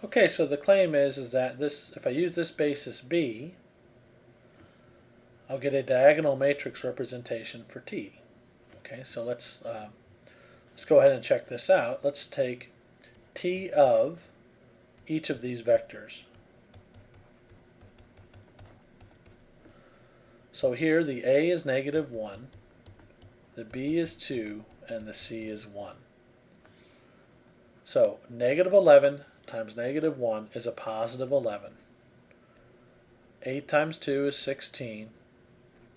Okay, so the claim is that this, if I use this basis B, I'll get a diagonal matrix representation for T. Okay, so let's go ahead and check this out. Let's take T of each of these vectors. So here the A is -1, the B is 2, and the C is 1. So -11 times -1 is a positive 11. 8 times 2 is 16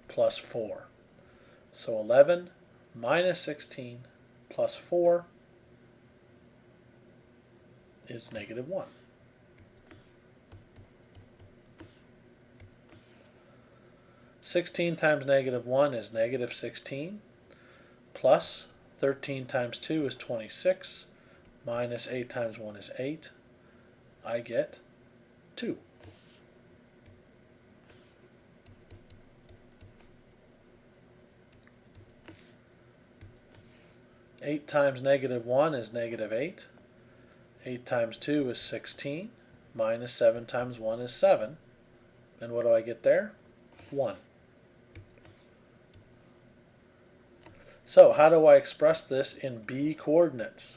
plus 4. So 11 minus 16 plus 4 is -1. (16 times -1 is -16, plus 13 times 2 is 26, minus 8 times 1 is 8. I get 2. (8 times -1 is -8. 8 times 2 is 16, minus 7 times 1 is 7. And what do I get there? 1. So how do I express this in B coordinates?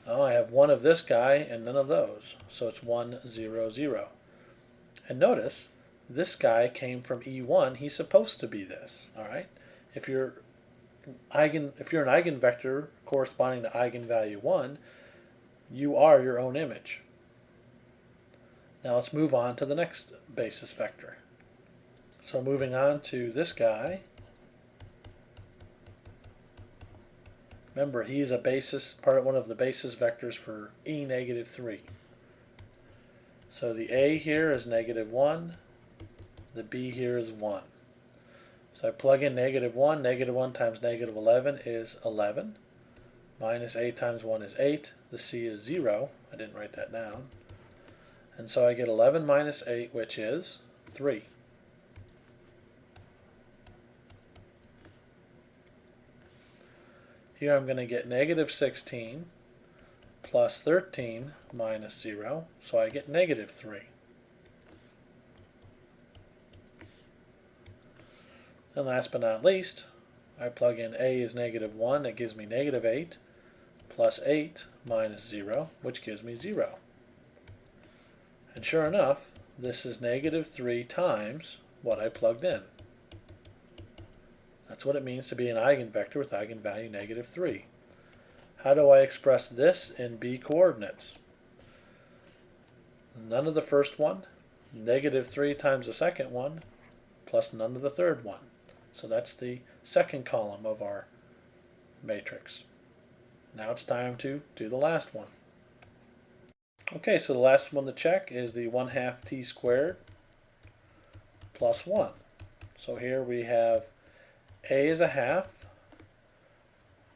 Oh, I have one of this guy and none of those. So it's 1, 0, 0. And notice, this guy came from E1. He's supposed to be this. All right. If you're an eigenvector corresponding to eigenvalue 1, you are your own image. Now let's move on to the next basis vector. So moving on to this guy. Remember, he's a basis, one of the basis vectors for E -3. So the A here is -1, the B here is 1. So I plug in -1, -1 times -11 is 11, minus 8 times 1 is 8, the C is 0, I didn't write that down, and so I get 11 minus 8, which is 3. Here I'm going to get -16 plus 13 minus 0, so I get -3. And last but not least, I plug in A is -1, that gives me -8, plus 8 minus 0, which gives me 0. And sure enough, this is -3 times what I plugged in. That's what it means to be an eigenvector with eigenvalue -3. How do I express this in B coordinates? None of the first one, -3 times the second one, plus none of the third one. So that's the second column of our matrix. Now it's time to do the last one. Okay, so the last one to check is the 1/2 t squared plus 1. So here we have A is a half,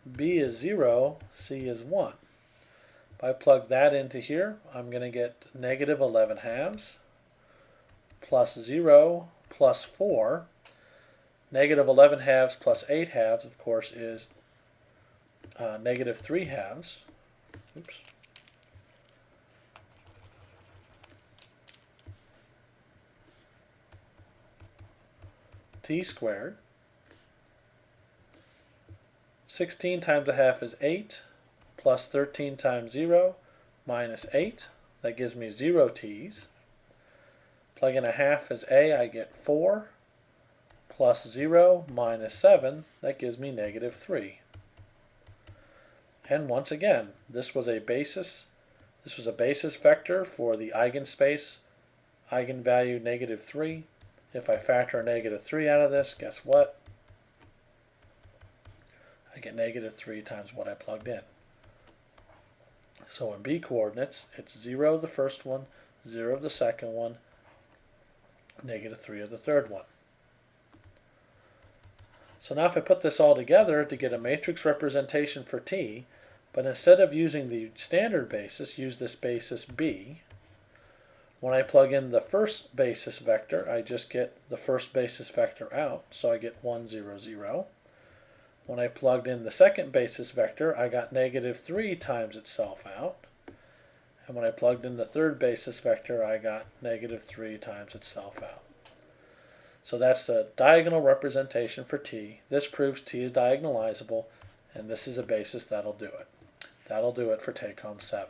B is 0, C is 1. If I plug that into here, I'm going to get -11 halves plus 0 plus 4. -11 halves plus 8 halves, of course, is -3 halves. Oops. T squared. 16 times a half is 8, plus 13 times 0, minus 8. That gives me 0 t's. Plug in a half as A, I get 4, plus 0 minus 7. That gives me -3. And once again, this was a basis vector for the eigenspace, eigenvalue -3. If I factor a -3 out of this, guess what? I get -3 times what I plugged in. So in B coordinates, it's 0 the first one, 0 the second one, -3 of the third one. So now if I put this all together to get a matrix representation for T, but instead of using the standard basis, use this basis B. When I plug in the first basis vector, I just get the first basis vector out, so I get 1, 0, 0. When I plugged in the second basis vector, I got -3 times itself out. And when I plugged in the third basis vector, I got negative 3 times itself out. So that's the diagonal representation for t. This proves t is diagonalizable, and this is a basis that'll do it. That'll do it for take home 7.